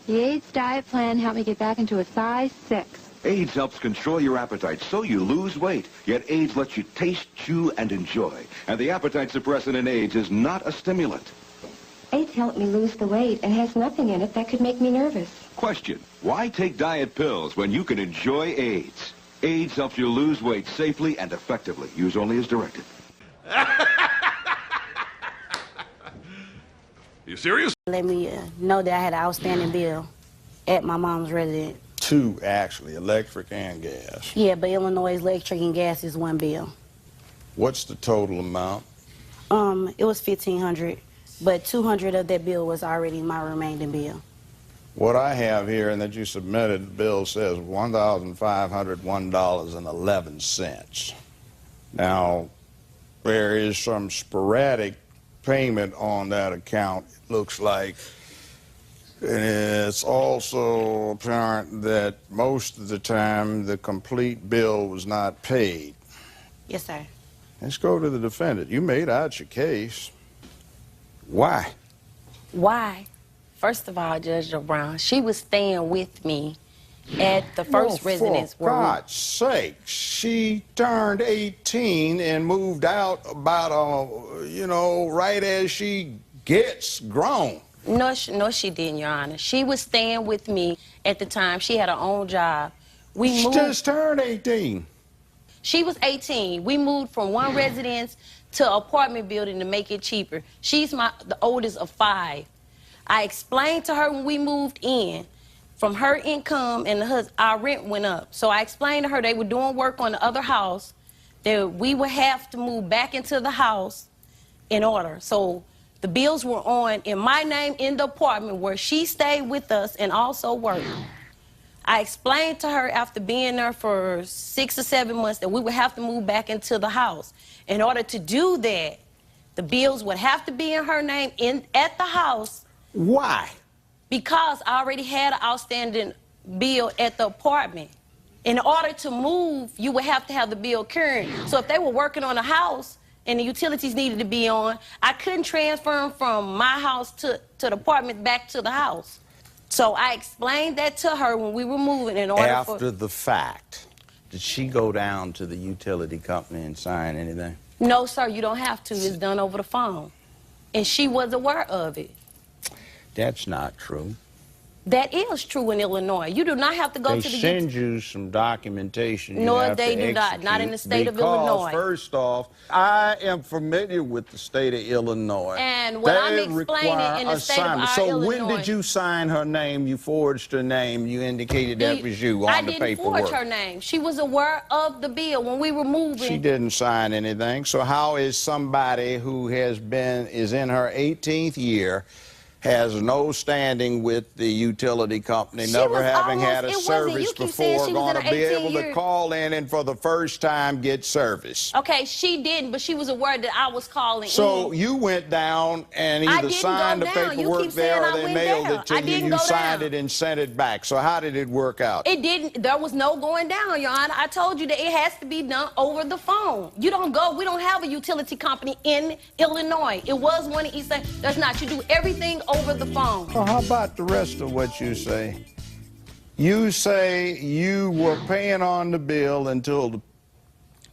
The AIDS diet plan helped me get back into a size 6. AIDS helps control your appetite so you lose weight, yet AIDS lets you taste, chew, and enjoy. And the appetite suppressant in AIDS is not a stimulant. AIDS helped me lose the weight and has nothing in it that could make me nervous. Question, why take diet pills when you can enjoy AIDS? AIDS helps you lose weight safely and effectively. Use only as directed. You serious? Let me know that I had an outstanding bill at my mom's residence. 2, actually, electric and gas. Yeah, but Illinois' electric and gas is 1 bill. What's the total amount? It was $1,500, but $200 of that bill was already my remaining bill. What I have here, and that you submitted, the bill says $1,501.11. Now, there is some sporadic payment on that account, it looks like. And it's also apparent that most of the time the complete bill was not paid. Yes, sir. Let's go to the defendant. You made out your case. Why? Why? First of all, Judge Brown, she was staying with me at the first residence. For God's sake, she turned 18 and moved out about, right as she gets grown. No, she didn't, Your Honor. She was staying with me at the time. She had her own job. She just turned 18. She was 18. We moved from one residence to an apartment building to make it cheaper. She's the oldest of 5. I explained to her when we moved in, from her income and our rent went up. So I explained to her they were doing work on the other house, that we would have to move back into the house in order. So the bills were on in my name in the apartment where she stayed with us and also worked. I explained to her after being there for 6 or 7 months that we would have to move back into the house. In order to do that, the bills would have to be in her name at the house. Why? Because I already had an outstanding bill at the apartment. In order to move, you would have to have the bill current. So if they were working on a house and the utilities needed to be on, I couldn't transfer them from my house to the apartment back to the house. So I explained that to her when we were moving in order After the fact, did she go down to the utility company and sign anything? No, sir, you don't have to. It's done over the phone. And she was aware of it. That's not true. That is true in Illinois. You do not have to go to the... They send you some documentation. No, they do not. Not in the state of Illinois. First off, I am familiar with the state of Illinois. And what I'm explaining in the state of Illinois... So when did you sign her name? You forged her name. You indicated that was you on the paperwork. I didn't forge her name. She was aware of the bill when we were moving. She didn't sign anything. So how is somebody who is in her 18th year, has no standing with the utility company, never having had a service before, going to be able to call in and for the first time get service? Okay, she didn't, but she was aware that I was calling in. So you went down and either signed the paperwork there or they mailed it to you. You signed it and sent it back. So how did it work out? It didn't. There was no going down, Your Honor. I told you that it has to be done over the phone. You don't go. We don't have a utility company in Illinois. It was one in East St. That's not. You do everything over the phone. Well, how about the rest of what you say? You say you were paying on the bill until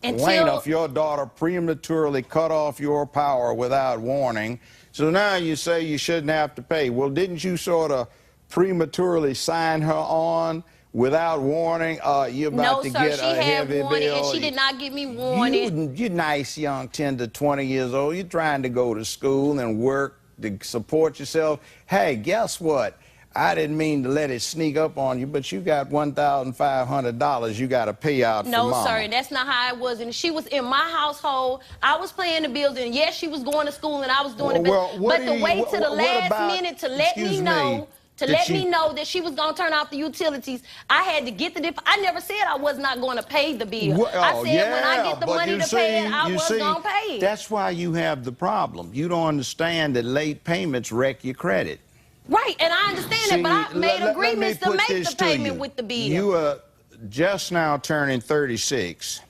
plaintiff, your daughter, prematurely cut off your power without warning. So now you say you shouldn't have to pay. Well, didn't you sort of prematurely sign her on without warning? You're about to get a heavy bill. And she did not give me warning. You're nice, young, 10 to 20 years old. You're trying to go to school and work to support yourself. Hey, guess what? I didn't mean to let it sneak up on you, but you got $1,500 you got to pay out for Mama. No, sir, that's not how it was. And she was in my household. I was paying the bills, and yes, she was going to school, and I was doing the business. But to wait to the last minute to let me know, that she was going to turn off the utilities, I had to get the I never said I was not going to pay the bill. I said when I get the money to pay it, I was going to pay it. That's why you have the problem. You don't understand that late payments wreck your credit. Right, and I understand that, but I made agreements to make the payment with the bill. You are just now turning 36.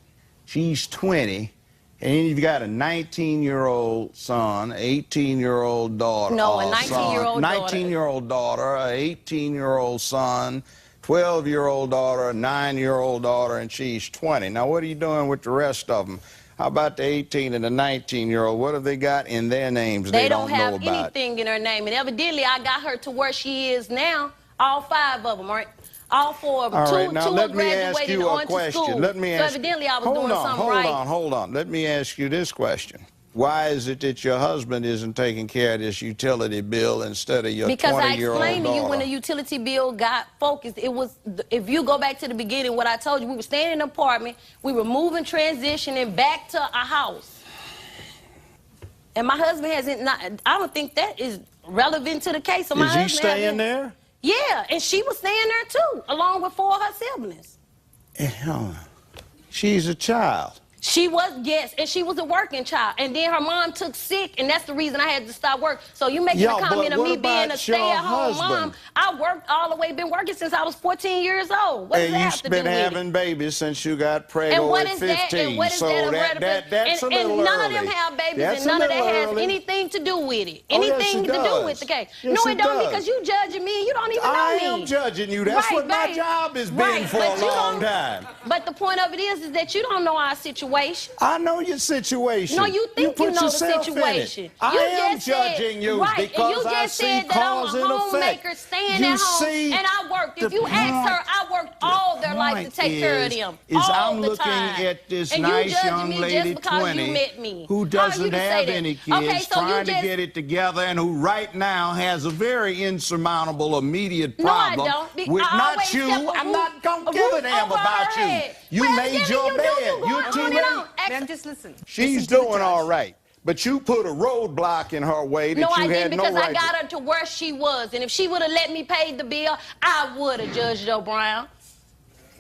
She's 20. And you've got a 19-year-old son, 18-year-old daughter. No, a 19-year-old daughter. 19-year-old daughter, a 18-year-old son, 12-year-old daughter, a 9-year-old daughter, and she's 20. Now, what are you doing with the rest of them? How about the 18 and the 19-year-old? What have they got in their names They don't don't have know about? anything in her name. And evidently, I got her to where she is now. All 5 of them, right? All 4 of them. All right, two now two let are me ask graduating you a on to question. school. Let me ask. So evidently, I was doing something right. Hold on. Let me ask you this question. Why is it that your husband isn't taking care of this utility bill instead of your 20-year-old daughter? Because I explained to you when the utility bill got focused, it was, if you go back to the beginning, what I told you, we were staying in an apartment, we were moving, transitioning back to a house. And my husband hasn't, I don't think that is relevant to the case. So my Is he staying there? Yeah, and she was staying there too, along with 4 of her siblings. She's a child. She was, yes, and she was a working child. And then her mom took sick, and that's the reason I had to stop work. So you making a comment of me being a stay-at-home mom. I worked all the way, been working since I was 14 years old. What does that have to do with it? And you've been having babies since you got pregnant at 15. And what is that? That's a little and none of them have babies, and none of that has anything to do with it. Anything to do with the case. No, it don't, because you judging me, and you don't even know me. I am judging you. That's what my job has been for a long time. But the point of it is that you don't know our situation. I know your situation. No, you think you know the situation. I am judging you because I see cause and effect. I'm a homemaker staying at home, and I worked. If you ask her, I worked all their life to take care of them. I'm looking at this nice young lady, 20, who doesn't have any kids, trying to get it together, and who right now has a very insurmountable immediate problem. No, I don't. With not you. I'm not going to give a damn about you. You made your bed. You're too late. Ma'am, just listen. She's doing all right. But you put a roadblock in her way that you had no right to. No, I didn't, because I got her to where she was. And if she would have let me pay the bill, I would have, Judge Joe Brown.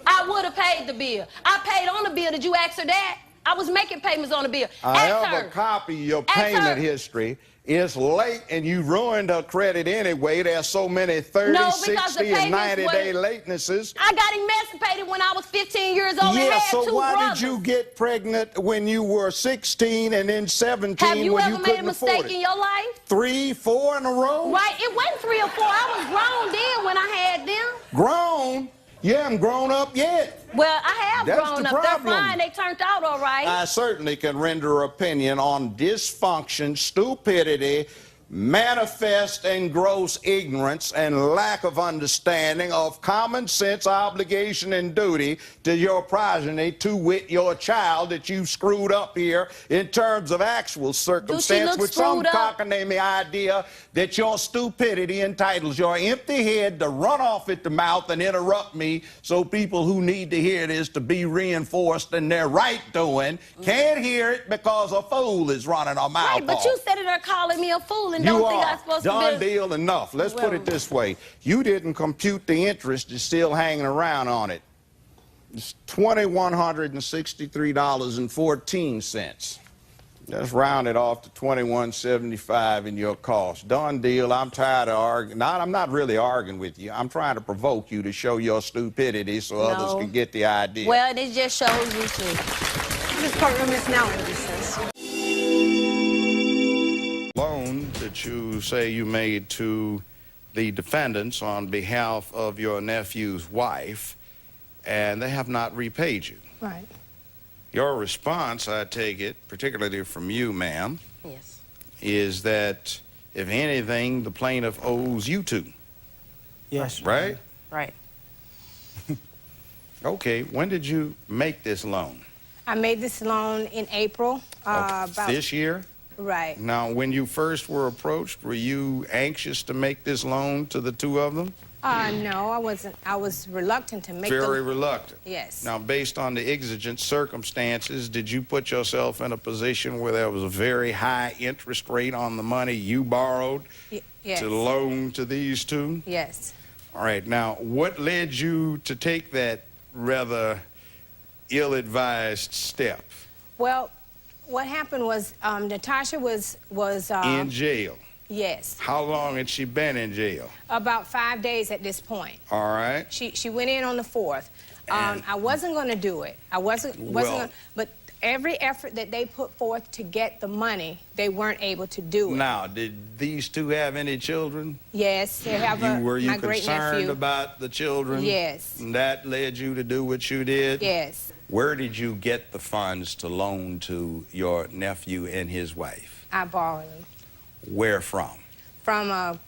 I would have paid the bill. I paid on the bill. Did you ask her that? I was making payments on the bill. I have a copy of your payment history. It's late, and you ruined her credit anyway. There's so many 30, 60, and 90-day latenesses. I got emancipated when I was 15 years old and had 2 brothers. So why did you get pregnant when you were 16 and then 17 when you couldn't afford it? Have you ever made a mistake in your life? 3, 4 in a row? Right, it wasn't 3 or 4. I was grown then when I had them. Grown? You haven't grown up yet. Well, I have grown up. Problem. They're fine. They turned out all right. I certainly can render opinion on dysfunction, stupidity, manifest and gross ignorance and lack of understanding of common sense, obligation, and duty to your progeny, to wit, your child, that you screwed up here in terms of actual circumstance, with some cockamamie idea that your stupidity entitles your empty head to run off at the mouth and interrupt me, so people who need to hear this to be reinforced in their right doing can't hear it because a fool is running a mouth Right, but you sitting there calling me a fool and don't think I'm supposed to be. Done deal enough. Let's put it this way. You didn't compute the interest that's still hanging around on it. It's $2,163.14. Let's round it off to $2,175 in your cost. Done deal. I'm tired of arguing. I'm not really arguing with you. I'm trying to provoke you to show your stupidity so others can get the idea. Well, it just shows you too. This courtroom is now in recess. Loan that you say you made to the defendants on behalf of your nephew's wife, and they have not repaid you. Right. Your response, I take it, particularly from you, ma'am, Yes. is that, if anything, the plaintiff owes you two. Yes. Right? Right. Okay, when did you make this loan? I made this loan in April. About this year? Right. Now, when you first were approached, were you anxious to make this loan to the two of them? No, I wasn't. I was reluctant to make Very reluctant. Yes. Now, based on the exigent circumstances, did you put yourself in a position where there was a very high interest rate on the money you borrowed yes. to loan to these two? Yes. All right. Now, what led you to take that rather ill-advised step? Well, what happened was Natasha was in jail. Yes. How long had she been in jail? About 5 days at this point. All right. She went in on the 4th. I wasn't going to do it. I wasn't going to, but Every effort that they put forth to get the money, they weren't able to do it. Now, did these two have any children? Yes, they have Were you my concerned great-nephew. about the children? Yes. And that led you to do what you did? Yes. Where did you get the funds to loan to your nephew and his wife? I borrowed them. Where from? From a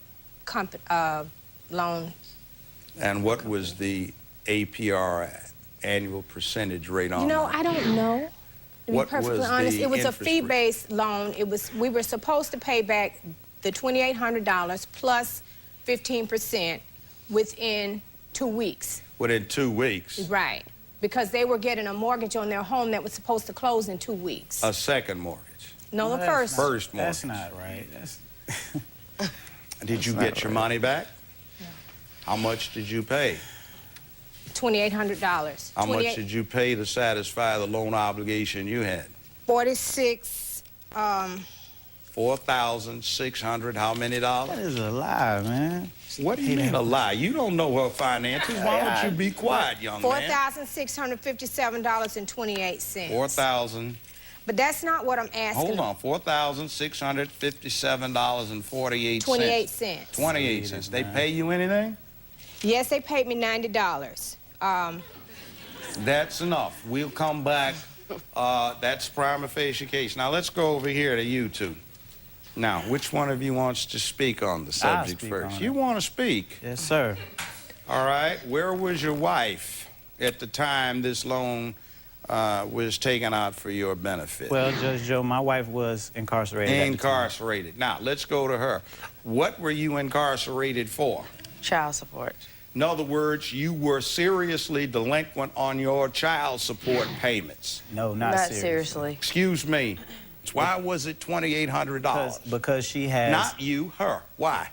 loan. And what was the APR, annual percentage rate on You know, that? I don't know. To be What perfectly was honest, the it was a interest rate? fee-based loan. We were supposed to pay back the $2,800 plus 15% within 2 weeks. Within 2 weeks? Right. Because they were getting a mortgage on their home that was supposed to close in 2 weeks. A second mortgage? No, the first. First mortgage. That's not right. Did you get your money back? No. How much did you pay? $2,800. How much did you pay to satisfy the loan obligation you had? 46. 4,600. How many That dollars? is a lie, man. What do you mean a lie? You don't know her finances. Why don't you be quiet, young man? $4,657.28. 4,000. But that's not what I'm asking. Hold on. $4,657.48. 28 cents. 28 cents. They pay you anything? Yes, they paid me $90. That's enough. We'll come back. That's prima facie case. Now, let's go over here to you two. Now, which one of you wants to speak on the subject first? You want to speak? Yes, sir. All right. Where was your wife at the time this loan was taken out for your benefit? Well, Judge Joe, my wife was incarcerated. Incarcerated. Now, let's go to her. What were you incarcerated for? Child support. In other words, you were seriously delinquent on your child support payments. No, not seriously. Excuse me. Why was it $2,800? Because she has... Not you, her. Why?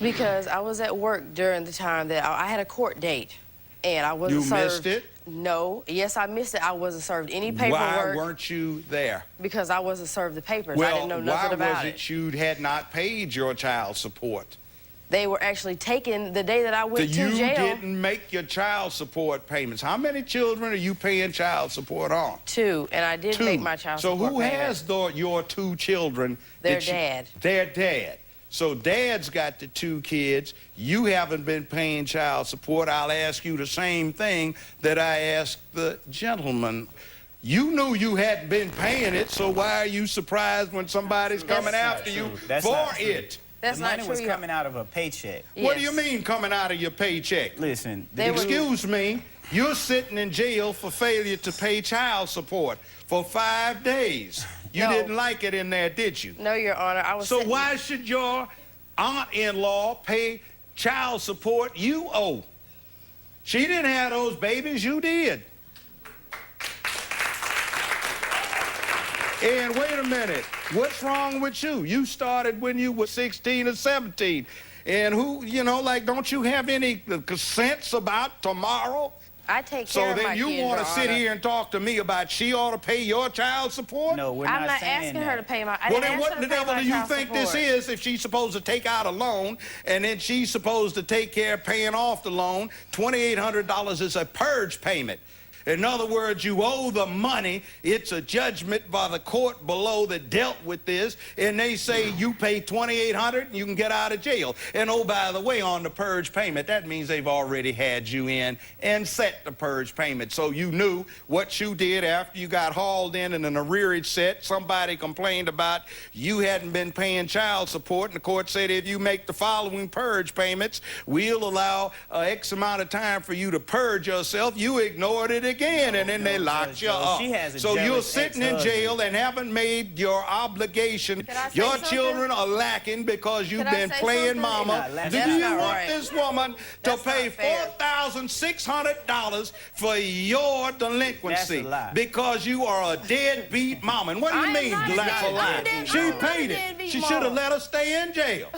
Because I was at work during the time that I had a court date, and I wasn't served. You missed it? No. Yes, I missed it. I wasn't served any paperwork. Why weren't you there? Because I wasn't served the papers. Well, I didn't know nothing about why was it you had not paid your child support? They were actually taken the day that I went to jail. You didn't make your child support payments. How many children are you paying child support on? 2, and I did make my child support So who payment. has your 2 children? Their dad. Their dad. So dad's got the 2 kids. You haven't been paying child support. I'll ask you the same thing that I asked the gentleman. You knew you hadn't been paying it, so why are you surprised when somebody's coming after you for it? That's the not money true. was coming out of a paycheck. Yes. What do you mean coming out of your paycheck? Listen, Excuse me, you're sitting in jail for failure to pay child support for 5 days. You No. didn't like it in there, did you? No, Your Honor. I was So sitting- why should your aunt-in-law pay child support you owe? She didn't have those babies, you did. And wait a minute, what's wrong with you? You started when you were 16 or 17. And who, like, don't you have any sense about tomorrow? I take care So of my then you kids, want Your to sit Honor. here and talk to me about she ought to pay your child support? No, we're I'm not saying asking that. her to pay my... I Well, didn't then ask what her the to pay devil my do you child think this support. is if she's supposed to take out a loan and then she's supposed to take care of paying off the loan? $2,800 is a purge payment. In other words, you owe the money. It's a judgment by the court below that dealt with this, and they say you pay $2,800 and you can get out of jail. And oh, by the way, on the purge payment, that means they've already had you in and set the purge payment. So you knew what you did after you got hauled in an arrearage set. Somebody complained about you hadn't been paying child support, and the court said if you make the following purge payments, we'll allow X amount of time for you to purge yourself. You ignored it again, and then they locked you up. She has a So you're jealous sitting in ex-husband. jail and haven't made your obligation. Can I say Your something? children are lacking because you've Can I been say playing something? mama. That's Do not you right. want this woman to That's pay not fair. $4,600 for your delinquency? That's a lie. Because you are a deadbeat mama. And what do you I am mean not a that's a lie? deadbeat. She I'm not a paid it. deadbeat She should have mama. let her stay in jail.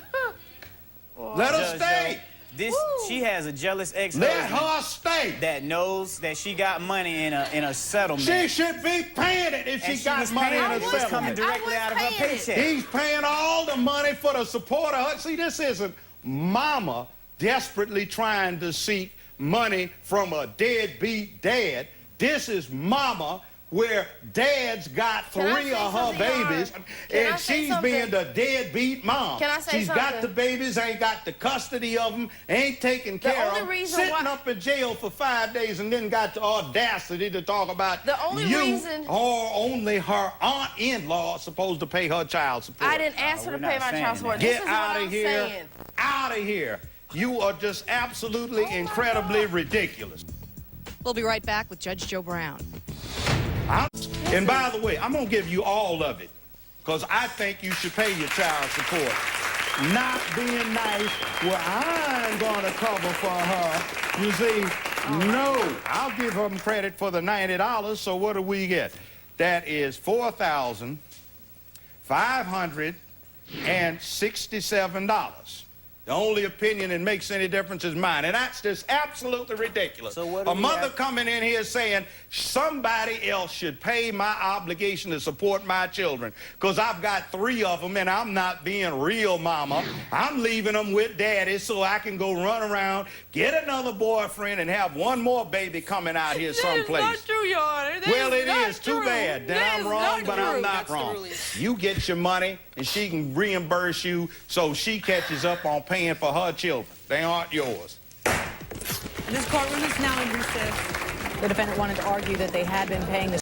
Let her Judge stay. Joe, This, Woo. she has a jealous Let ex-husband her stay. that knows that she got money in a settlement. She should be paying it if And she got was money in paying a it. It was coming settlement. directly I out of was her paying it. paycheck. He's paying all the money for the support of her. See, this isn't mama desperately trying to seek money from a deadbeat dad. This is mama where dad's got Can I 3 say of her something, Your babies, Honor? Can I and say she's something? being the deadbeat mom. Can I say She's got something? the babies, ain't got the custody of them, ain't taken care only of them, reason sitting why- up in jail for 5 days, and then got the audacity to talk about The only you reason- or only her aunt-in-law supposed to pay her child support. I didn't ask her to we're pay not my saying child support. that. This Get is what out I'm of here. saying. Out of here. You are just absolutely incredibly ridiculous. We'll be right back with Judge Joe Brown. And by the way, I'm going to give you all of it because I think you should pay your child support. Not being nice, well, I'm going to cover for her. You see, no, I'll give them credit for the $90, so what do we get? That is $4,567. The only opinion that makes any difference is mine, and that's just absolutely ridiculous. So what do A we mother have- coming in here saying somebody else should pay my obligation to support my children because I've got 3 of them and I'm not being real mama. I'm leaving them with daddy so I can go run around, get another boyfriend, and have one more baby coming out here someplace. That is not true, Your Honor. That Well, is it not is too true. bad. Then That I'm is wrong, not but I'm true. not wrong. You get your money, and she can reimburse you so she catches up on paying for her children. They aren't yours. This courtroom is now in recess. The defendant wanted to argue that they had been paying the